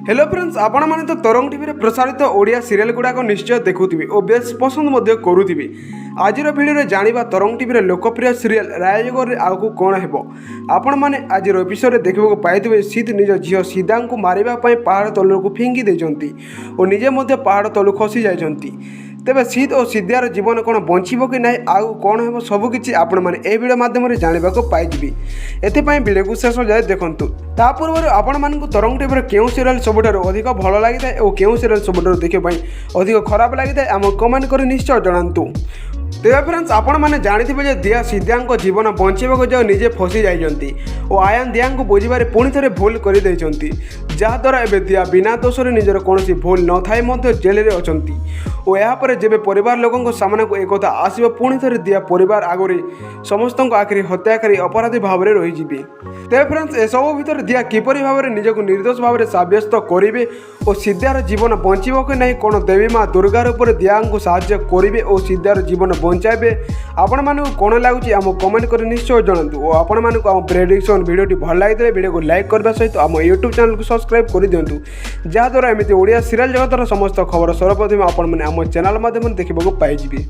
Hello friends, आपण माने तो तरंग टीवी प्रसारित ओडिया सीरियल गुड़ाक निश्चय देखुथिबे और बेस पसंद मध्य करुथिबे। आजिर भिडियो जानिबा तरंग टीवी लोकप्रिय सीरियल राजयोग रे आगु कोन हेबो। आपण माने आजिर एपिसोड देखिबो पाइथिबे सिद्ध निज झियो सीधा को मारिबा पई पहाड़ तलकु फिंगी देजंती और निजे मध्य पहाड़ तलु खसी जायजंती। तेबे सिद्ध और सिद्धार जीवन कौन बंचब कि ना आउ कौन हो सबकि आपण मैंने यह वीडियो माध्यम जानवाक पाइबी। एथपाई वीडियो को शेष जाए देखूँ। ता पूर्व आपण मानक तरंग टीवी क्यों सीरियल सबुठ अधिक भल लगी था और क्यों सीरियल सबुठ देखापी अधिक खराब लगी था आम कमेंट कर निश्चय जनातु। तेज फ्रेंड्स, आपण मैंने जानी जे दिया सीधा जीवन बचाइबा जाओ निजे फसी जाइछंती और आयन दिया को बुझे पुणी थे भूल कर जहाद्वारा एवं दिया बिना दोषरे निजर कौन भूल न थाई जेल में अच्छी और यापर जब परिवार लोकों सामना को एक आसो पुणी थे दिया परिवार आगे समस्त आखिरी हत्याकारी अपराधी भाव में रही। तेज फ्रेंड्स, एसबू भितर दिया किपर भाव में निजक निर्दोष भाव में सब्यस्त करेंगे और सिद्धार जीवन बचब कि ना कौन देवी माँ दुर्गा रूप में दिया को साहाय्य करेंगे और सिद्धार जीवन बचाइबे। आपण मानक कौन लगुच आम कमेंट कर निश्चय जनातु और आपण मानक आम प्रेडिक्शन वीडियो भल लगी वीडियो को लाइक करने सहित आम यूट्यूब चैनल को सब्सक्राइब कर दिंतु जहाद्वारा एमती ओडिया सीरियल जगतर समस्त खबर सर्वप्रथम आपण मैंने आम चैनल माध्यम देखा पाइबे।